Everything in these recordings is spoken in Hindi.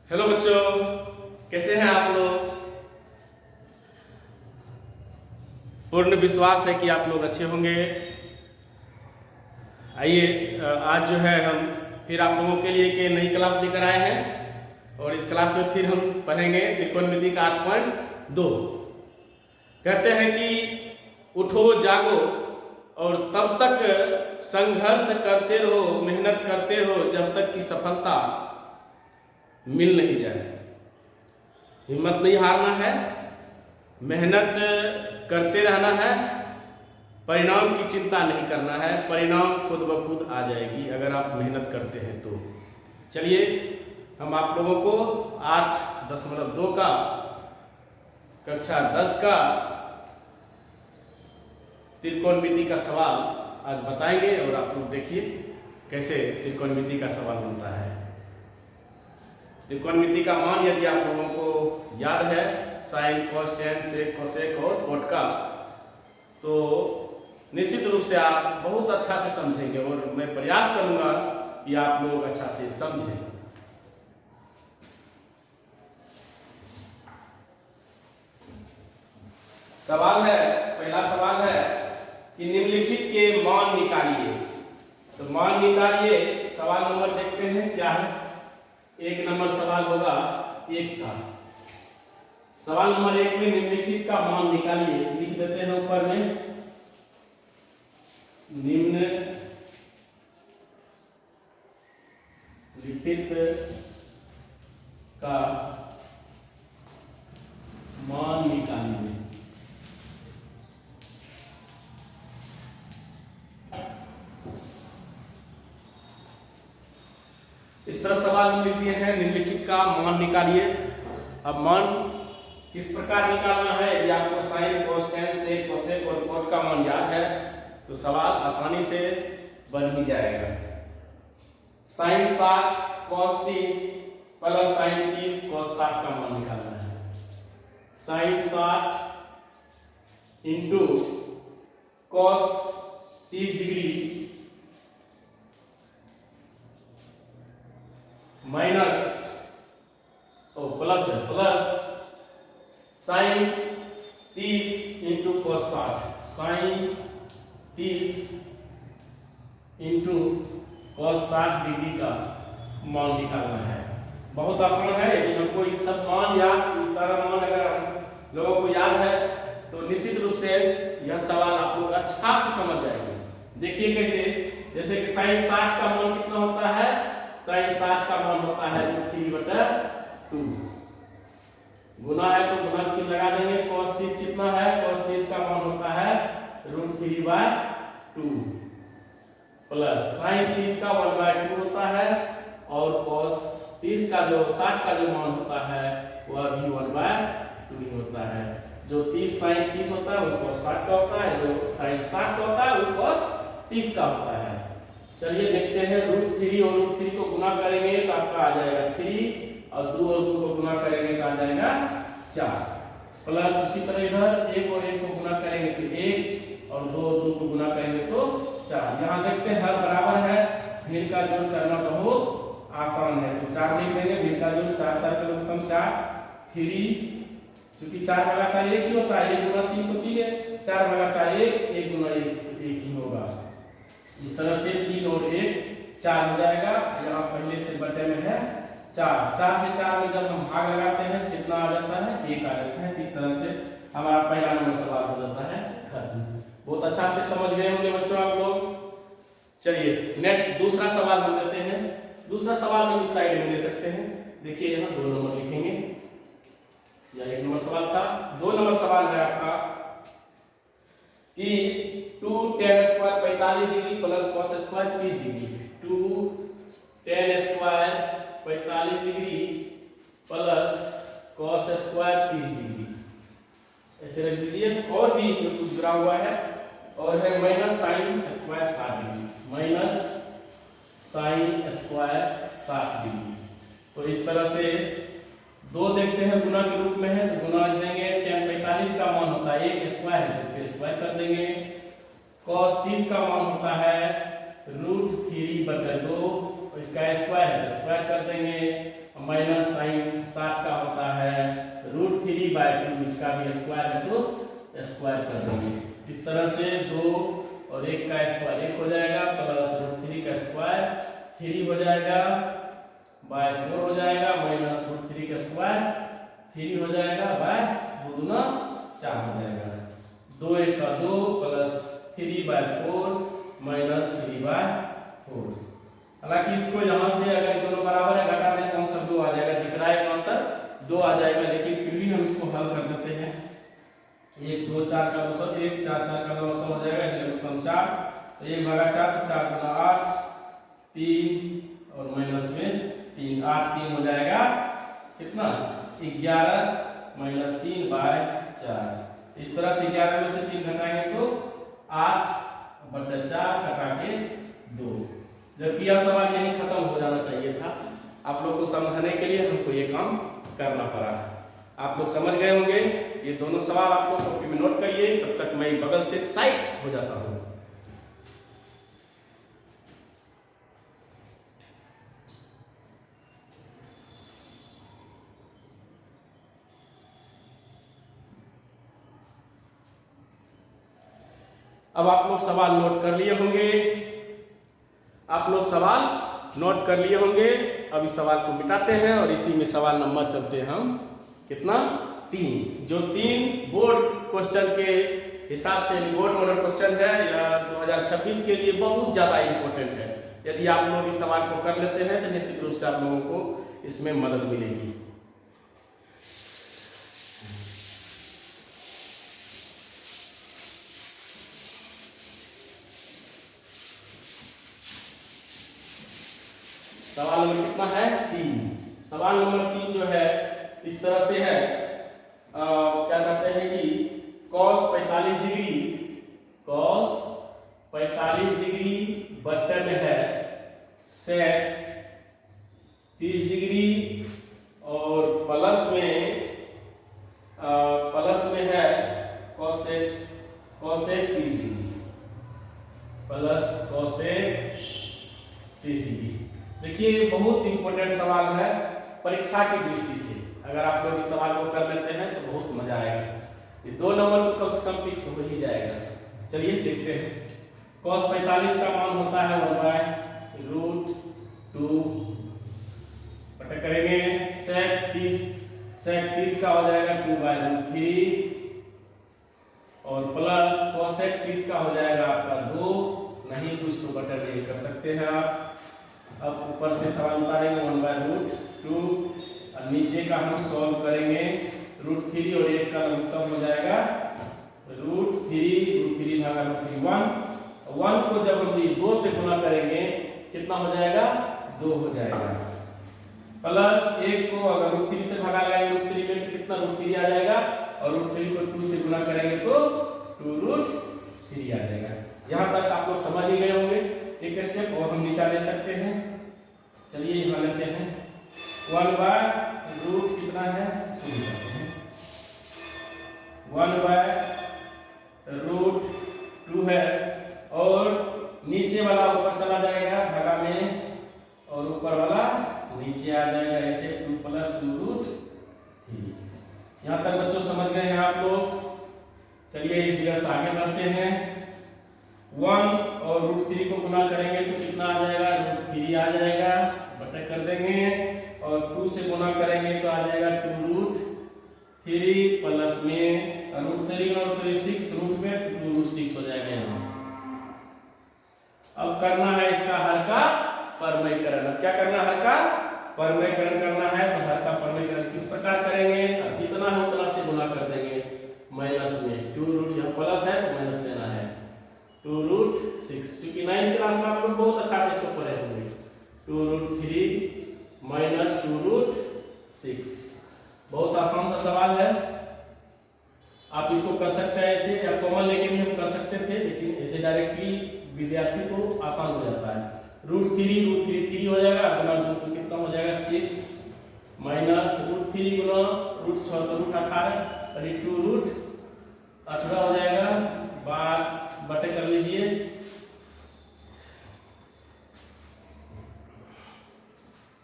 हेलो बच्चों, कैसे हैं आप लोग। पूर्ण विश्वास है कि आप लोग अच्छे होंगे। आइए आज जो है हम फिर आप लोगों के लिए एक नई क्लास लेकर आए हैं और इस क्लास में फिर हम पढ़ेंगे त्रिकोणमिति का 8.2। कहते हैं कि उठो जागो और तब तक संघर्ष करते रहो, मेहनत करते रहो जब तक कि सफलता मिल नहीं जाए। हिम्मत नहीं हारना है, मेहनत करते रहना है, परिणाम की चिंता नहीं करना है। परिणाम खुद ब खुद आ जाएगी अगर आप मेहनत करते हैं तो। चलिए हम आप लोगों को 8.2 का कक्षा 10 का त्रिकोणमिति का सवाल आज बताएंगे और आप लोग देखिए कैसे त्रिकोणमिति का सवाल बनता है। त्रिकोणमिति का मान यदि आप लोगों को याद है, साइन, कॉस, टेन, सेक, कोसेक और कॉट का, तो निश्चित रूप से आप बहुत अच्छा से समझेंगे और मैं प्रयास करूंगा कि आप लोग अच्छा से समझें। सवाल है, पहला सवाल है कि निम्नलिखित के मान निकालिए। तो मान निकालिए, सवाल नंबर देखते हैं क्या है। एक नंबर सवाल होगा 1 का। सवाल नंबर 1 में निम्नलिखित का मान निकालिए। लिख देते हैं ऊपर में, निम्नलिखित का मान निकालिए। इस तरह सवाल लिख दिए हैं, निम्नलिखित का मान निकालिए। अब मान किस प्रकार निकालना है, यदि आपको साइन, कॉस, टेन, सेक, कोसेक और कॉट का मान याद है तो सवाल आसानी से बन ही जाएगा। Sine 60 cos 30 plus sine 30 cos 60 का मान निकालना है। Sine 60 into cos 30 degree minus plus है, plus sine 30 into cos 60, sine 30 into cos 60 degree का मान निकालना है। बहुत आसान है। यदि हमको ये सब मान याद, इस सारा मान अगर हम लोगों को याद है तो निश्चित रूप से यह सवाल आप लोग अच्छा से समझ जाएंगे। देखिए कैसे, जैसे कि साइन 60 का मान कितना होता है, साइन 60 का मान होता है √3/2। गुना है तो गुना चिन्ह लगा देंगे। cos 30 कितना है, cos 30 का मान होता है √3/2 प्लस साइन 30 का 1/2 होता है और cos 30 का जो 60 का जो मान होता है वह भी 1/2 ही होता है। जो 30 साइन 30 होता है वो cos 60 का होता है, जो साइन 60 का होता है वो cos 30 का होता है। चलिए देखते हैं, √3 और √3 को गुना करेंगे तो आपका आ जाएगा 3 और 2 और 2 को गुना करेंगे तो आ जाएगा 4 प्लस उसी तरह इधर 1 और 1 को गुना करेंगे तो 1 और 2 और 2 को गुना करेंगे तो 4। यहाँ देखते हैं हर बराबर है, भिन्न का जोड़ करना बहुत आसान है तो 4 लिख देंगे। भिन्न का जोड़ 4 4 का उत्तम 4, 3 क्योंकि 4/4 1 ही होता है, 1 गुना 3 तो 3 है, 4/4 1 गुना 1 ही होगा। इस तरह से 3 और 1 4 हो जाएगा। यहाँ पहले से बटे में है 4, 4 से 4 में जब हम भाग लगाते हैं कितना आ जाता है, 1 आ जाता है। इस तरह से हमारा पहला नंबर सवाल हो जाता है खत्म। बहुत अच्छा से समझ गए होंगे बच्चों आप लोग। चलिए नेक्स्ट दूसरा सवाल हम लेते हैं। दूसरा सवाल हम इस साइड में ले सकते हैं। देखिए यहाँ 2 नंबर लिखेंगे, या 1 नंबर सवाल था। 2 नंबर सवाल है आपका कि 2 tan square 45 degree plus cos square 30 degree. 2 tan square 45 degree plus cos square 30 degree ऐसे रख दीजिए। और भी इसमें कुछ जुड़ा हुआ है और है minus sine square 60 degree, minus sine square 60 degree. तो इस तरह से 2 देखते हैं गुना के रूप में है तो गुना लिख देंगे। tan 45 का मान होता है 1 स्क्वायर है तो इसके स्क्वायर कर देंगे। cos 30 का मान होता है √3/2 और इसका स्क्वायर है तो स्क्वायर कर देंगे। माइनस साइन 60 का होता है √3/2, इसका भी स्क्वायर है तो स्क्वायर कर देंगे। इस तरह से 2 और 1 का स्क्वायर 1 हो जाएगा, प्लस √3 का स्क्वायर 3 हो जाएगा, बाय 4 हो जाएगा, माइनस √3 का स्क्वायर 3 हो जाएगा, बाय 2 दूना 4 हो जाएगा। 2 1 का 2 प्लस 3/4 माइनस 3/4। हालांकि इसको यहाँ से अगर दोनों बराबर है घटा दें तो आंसर 2 आ जाएगा, दिख रहा है कि आंसर 2 आ जाएगा, लेकिन फिर भी हम इसको हल कर देते हैं। 1 2 4 का 200, 1 4 4 का 900 हो जाएगा, इसलिए 4 तो 1 भागा 4 तो 4 गुना 8 3 और माइनस में 3 8 3 हो जाएगा कितना 11 माइनस 3/4। इस तरह से 11 में से 3 घटाएंगे तो 8/4 घटा के 2। जबकि यह सवाल यहीं खत्म हो जाना चाहिए था, आप लोग को समझाने के लिए हमको ये काम करना पड़ा। आप लोग समझ गए होंगे। ये दोनों सवाल आप लोग कॉपी में नोट करिए, तब तक मैं बगल से साइड हो जाता हूँ। अब आप लोग सवाल नोट कर लिए होंगे, आप लोग सवाल नोट कर लिए होंगे। अब इस सवाल को मिटाते हैं और इसी में सवाल नंबर चलते हैं हम कितना 3, जो 3 बोर्ड क्वेश्चन के हिसाब से बोर्ड मॉडल क्वेश्चन है या 2026 के लिए बहुत ज़्यादा इम्पोर्टेंट है। यदि आप लोग इस सवाल को कर लेते हैं तो निश्चित रूप से आप लोगों को इसमें मदद मिलेगी। सवाल नंबर कितना है 3। सवाल नंबर 3 जो है इस तरह से है, क्या कहते हैं कि cos 45 डिग्री बटन है sec 30 डिग्री और प्लस में है cosec 30 degree plus cosec 30 degree. देखिए बहुत इंपॉर्टेंट सवाल है परीक्षा की दृष्टि से, अगर आप लोग इस सवाल को कर लेते हैं तो बहुत मजा आएगा। ये 2 नंबर तो कम से कम फिक्स हो ही जाएगा। चलिए देखते हैं। cos 45 का मान होता है 1/√2 बटा करेंगे sec 30 का हो जाएगा 2/√3 और प्लस cosec 30 का हो जाएगा आपका 2, नहीं कुछ तो बटा नहीं कर सकते हैं आप। अब ऊपर से सवाल उतारेंगे 1/√2 और नीचे का हम सॉल्व करेंगे। √3 और 1 का लघुत्तम हो जाएगा √3 भागा √3 1 को जब हम 2 से गुना करेंगे कितना हो जाएगा 2 हो जाएगा, प्लस 1 को अगर √3 से भगा लगाएंगे √3 में तो कितना √3 आ जाएगा और √3 को 2 से गुना करेंगे तो 2√3 आ जाएगा। यहाँ तक आप लोग समझ ही गए होंगे। एक स्टेप और हम नीचा ले सकते हैं। चलिए यहाँ लेते हैं 1/√2 कितना है, शुरू करते हैं। 1/√2 है और नीचे वाला ऊपर चला जाएगा भागा में और ऊपर वाला नीचे आ जाएगा, ऐसे 2 + 2√3। यहाँ तक बच्चों समझ गए हैं आप लोग। चलिए इस जगह से आगे बढ़ते हैं। 1 और √3 को गुना करेंगे तो कितना आ जाएगा √3 आ जाएगा, बटा कर देंगे और 2 से गुना करेंगे तो आ जाएगा 2√3 प्लस में √3 और 3 6 रूट में 2√6 हो जाएगा यहाँ। अब करना है इसका हर का परमयकरण। क्या करना है, हर का परमयकरण करना है। तो हर का परमयकरण किस प्रकार करेंगे, अब जितना है उतना से गुना कर देंगे माइनस में 2 यहाँ प्लस है तो माइनस देना है 2√6, क्योंकि 9th क्लास में आप लोग बहुत अच्छा से इसको पढ़े होंगे। 2√3 माइनस 2√6 बहुत आसान सा सवाल है। आप इसको कर सकते हैं ऐसे या कॉमन लेके भी हम कर सकते थे, लेकिन ऐसे डायरेक्टली विद्यार्थी को आसान हो जाता है। √3 हो जाएगा गुना 2 तो कितना हो जाएगा 6 माइनस √3 गुना √6 तो √18 और 2√18 हो जाएगा। बात बटे कर लीजिए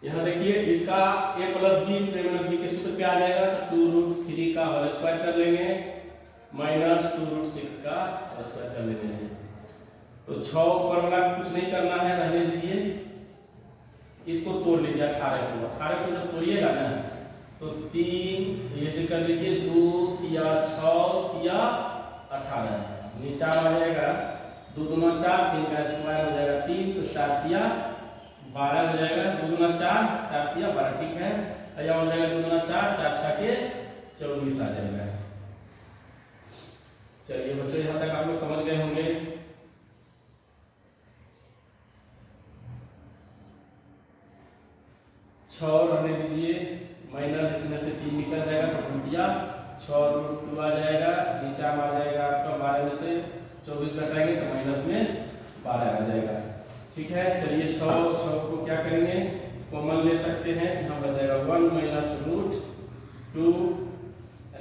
यहाँ देखिए इसका a प्लस बी के सूत्र पे आ जाएगा, तो 2√3 का होल स्क्वायर कर लेंगे माइनस 2√6 का होल स्क्वायर कर लेने से। तो 6 ऊपर वाला कुछ नहीं करना है, रहने दीजिए। इसको तोड़ लीजिए 18 को जब तोड़िएगा ना तो 3 ये से कर लीजिए, 2 या 6 या 18 नीचा आ जाएगा, 2 दूना 4, 3 का स्क्वायर हो जाएगा 3, तो 4 या 12 हो जाएगा, 2 दूना 4, 4 या 12, ठीक है। यहाँ हो जाएगा 2 दूना 4, 4 6 के 24 आ जाएगा। चलिए बच्चों यहाँ तक आप लोग समझ गए होंगे। रहने दीजिए, माइनस इसमें से 3 निकल जाएगा तो भूतिया 6√2 आ जाएगा, नीचा में आ जाएगा आपका 12 में से 24 घटाएंगे तो माइनस में 12 आ जाएगा, ठीक है। चलिए 6 को क्या करेंगे, कॉमन ले सकते हैं, यहाँ बच जाएगा 1 माइनस √2,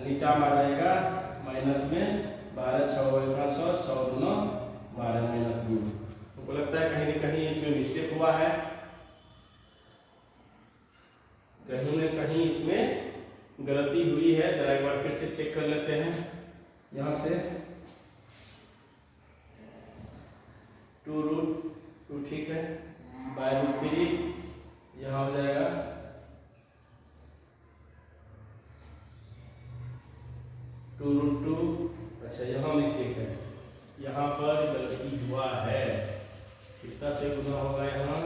नीचा में आ जाएगा माइनस में 12, 6 दूना 12 माइनस 2। तो लगता है कहीं न कहीं इसमें मिस्टेक हुआ है, कहीं न कहीं इसमें गलती हुई है। जरा एक बार फिर से चेक कर लेते हैं। यहाँ से 2√2 ठीक है, बाय √3 यहाँ हो जाएगा 2√2। अच्छा यहाँ मिस्टेक है, यहाँ पर गलती हुआ है। कितना से गुना होगा, यहाँ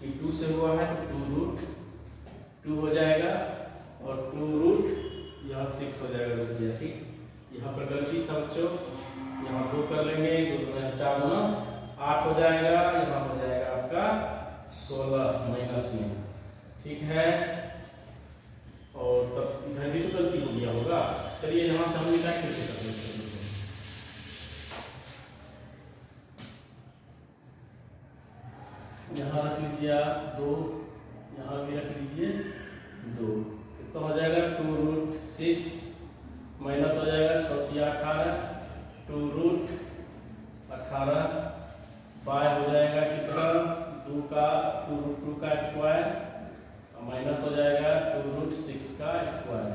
2 से हुआ है तो 2√2 हो जाएगा और 2√6 हो जाएगा, ठीक। यहाँ पर गलती था बच्चों, यहाँ 2 कर लेंगे, 2 4 गुना 8 हो जाएगा, यहाँ हो जाएगा आपका 16 माइनस में, ठीक है। और तब इधर भी तो गलती हो गया होगा। चलिए यहाँ से हम निकाल कैसे कर लेते हैं, यहाँ रख लीजिए आप 2, यहाँ भी रख लीजिए 2, कितना हो जाएगा 2√6 माइनस हो जाएगा 6 18, 2√18 बाय हो जाएगा कितना 2√2 का स्क्वायर माइनस हो जाएगा 2√6 का स्क्वायर,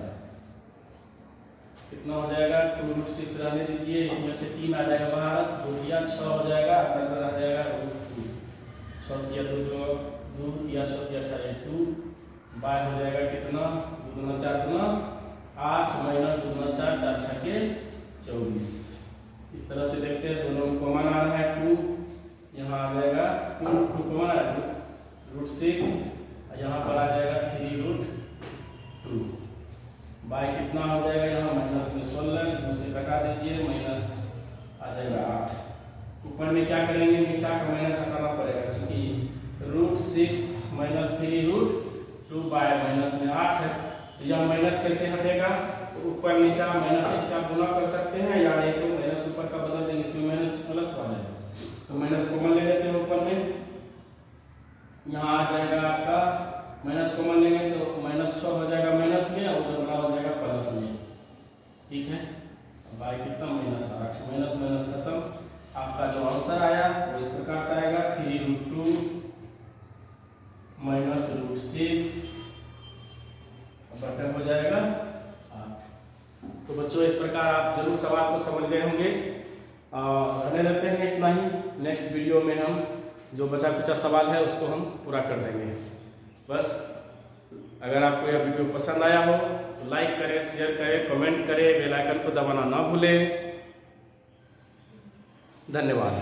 कितना हो जाएगा 2√6 रहने दीजिए, इसमें से 3 आ जाएगा बाहर, 2 या 6 हो जाएगा, अंदर आ जाएगा √2, 6 या 2 या 6 या 18 2 बाय हो जाएगा कितना 2 दूना 4 दूना 8 माइनस 2 दूना 4, 4 6 के 24। इस तरह से देखते हैं, दोनों में कॉमन आ रहा है 2, यहाँ आ जाएगा 2 कॉमन आ रहा है √6, यहाँ पर आ जाएगा 3√2 बाय कितना हो जाएगा, यहाँ माइनस में 16, 2 से घटा दीजिए, माइनस आ जाएगा 8। ऊपर में क्या करेंगे, नीचा का माइनस हटाना पड़ेगा, क्योंकि √6 माइनस 3√2 बाय माइनस में 8 है, तो यह माइनस कैसे हटेगा, तो ऊपर नीचा माइनस 1 से आप गुना कर सकते हैं, या नहीं तो माइनस ऊपर का बदल देंगे, इसमें माइनस प्लस आ जाएगा, तो माइनस कॉमन ले लेते हैं ऊपर में, यहाँ आ जाएगा आपका माइनस कॉमन लेंगे तो -6 हो जाएगा माइनस में, और उधर बड़ा हो जाएगा प्लस में, ठीक है। बाय कितना -8, माइनस माइनस खत्म, आपका जो आंसर आया वो इस प्रकार से आएगा 3√2 माइनस √6 बटन हो जाएगा 8। तो बच्चों इस प्रकार आप जरूर सवाल को समझ गए होंगे। रहने देते हैं इतना ही, नेक्स्ट वीडियो में हम जो बचा कुचा सवाल है उसको हम पूरा कर देंगे। बस अगर आपको यह वीडियो पसंद आया हो तो लाइक करें, शेयर करें, कमेंट करें, बेल आइकन को दबाना ना भूलें। धन्यवाद।